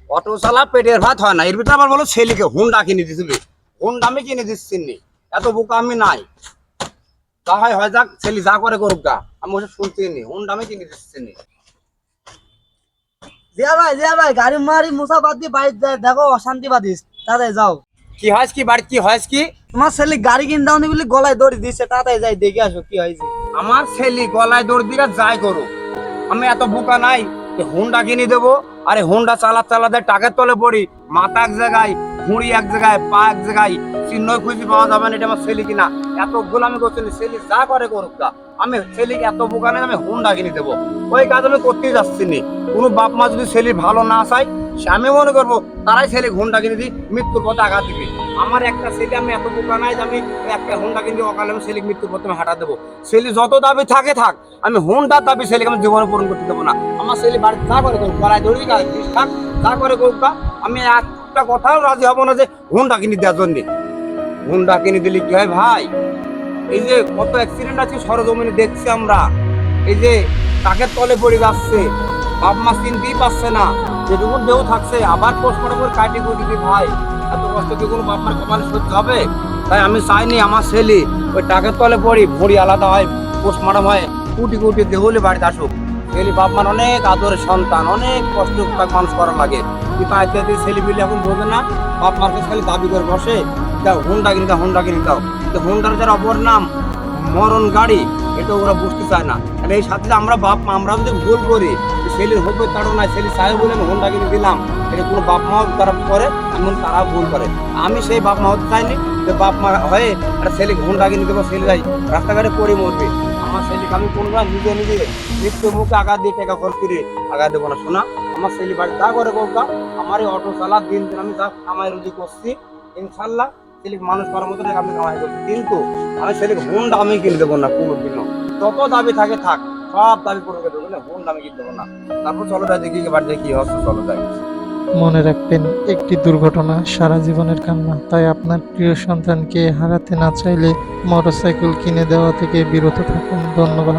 Auto চালা পেটের ভাত হয় না, এর ভিতরে আবার বলো ছেলেকে হুন্ডা কিনে দিছিলি। হুন্ডা আমি কিনে দিচ্ছি নি, এত বোকা আমি নাই। যা হয় হয় যাক, ছেলে যা করে করুক গা, আমি ওসব শুনছি নি। হুন্ডা আমি কিনে দিচ্ছি নি। জিয়া ভাই গাড়ি মারি মুসা বাদ দিয়ে বাইরে যায়, দেখো অশান্তি বাদিস, তাড়াতাড়ি যাও। কি হয়েছে কি বাড়ি, কি হয়েছে কি? তোমার ছেলে গাড়ি কিনে দাও নি বলে গলায় দড়ি দিচ্ছে, তাড়াতাড়ি যাই দেখে আসো কি হয়েছে। আমার ছেলে গলায় দৌড় দিকে যাই করুক, আমি এত বোকা নাই যে হুন্ডা কিনে দেবো। আরে হুন্ডা চালাতে টাকার তলে পড়ি, মাথা এক জায়গায়, ঘুড়ি এক জায়গায়, পা এক জায়গায়, চিহ্ন খুঁজে পাওয়া যাবে না এটা আমার ছেলে কিনা। এত গোলামি করছি, ছেলে যা করে করুক গা, আমি ছেলেকে এত বোকা নাই আমি হুন্ডা কিনে দেবো। ওই কাজ আমি করতেই যাচ্ছি নি। কোনো বাপ মা যদি ছেলে ভালো না চায়, আমি মনে করবো তারাই ছেলে হুন্ডা কিনে দিই, মৃত্যুর পথে আঘাত দিবে। আমার একটা ছেলে, আমি এত বোকা নাই যে আমি একটা হুন্ডা কিনে দিয়ে অকালে আমি ছেলে মৃত্যুর পথে হাঁটা দেবো। ছেলে যত দাবি থাকে থাক, আমি হুন্ডার দাবি ছেলেকে আমি জীবনে পূরণ করতে দেবো না। আমার ছেলে বাড়িতে যা করে করুক, গলায় দড়ি থাক, যা করে করুক, আমি একটা কথাও রাজি হবো না যে হুন্ডা কিনে দেওয়ার জন্য। হুন্ডা কিনে দিলে কি হয় ভাই, এই যে কত অ্যাক্সিডেন্ট আছে সরজমিনে দেখছি আমরা। এই যে টাকের তলে পড়ে যাচ্ছে, বাপ মা চিনতেই পারছে না, যেটুকু দেহ থাকছে আবার পোস্টমর্টম করে কাটি করে দিতে। ভাই এত কষ্ট কি কোনো বাপ মার কপালে সহ্য হবে? তাই আমি চাইনি আমার ছেলে ওই টাকের তলে পড়ি, ভরি আলাদা হয়, পোস্টমর্টম হয়, কুটি কুটি দেহলে বাড়িতে আসুক। ছেলে বাপ মার অনেক আদরের সন্তান, অনেক কষ্ট মানুষ করা লাগে, কিন্তু আজকে ছেলে পিলে এখন বোঝে না। বাপ মাকে খালি দাবি করে বসে, দাও হুন্ডা কিনে দাও, হুন্ডা কিনে দাও। কিন্তু হুন্ডার যার অপর নাম মরণ গাড়ি, এটা ওরা বুঝতে চায় না। আর এই সাথে আমরা বাপ মা আমরা যদি ভুল করি, ছেলের হোক তারও নাই, ছেলে চাই বলে আমি হুন্ডা কিনে দিলাম, এটা কোনো বাপ মাও তারা করে, এমন তারাও ভুল করে। আমি সেই বাপ মা হতে চাইনি যে বাপ মা হয়ে একটা ছেলেকে হুন্ডা কিনে দেবো, ছেলে যাই রাস্তাঘাটে পড়ে মরবে। আমার ছেলেকে আমি কোনো নিজে নিজে মৃত্যু মুখে আঘাত দিয়ে টাকা খরচ করে আঘাত দেবো না। শোনা, আমার ছেলে বাড়ি যা করে বলকা, আমার এই অটো চালা দিন দিন আমি যা কামাই রুজি করছি, ইনশাল্লাহ ছেলেকে মানুষ করার মতো টাকা আমি কামাই করছি। কিন্তু আমি ছেলেকে হুন্ডা আমি কিনে দেবো না কোনোদিনও। যত দাবি থাকে থাক, সব দাবি পূরণ করে দেবো, হুন্ডা আমি কিনে দেবো না। তারপর চলো যাই দেখি এবার দেখি হচ্ছে, চলো যাই। মনে রাখবেন, একটি দুর্ঘটনা সারা জীবনের কান্না। তাই আপনার প্রিয় সন্তানকে হারাতে না চাইলে মোটরসাইকেল কিনে দেওয়া থেকে বিরত থাকুন। ধন্যবাদ।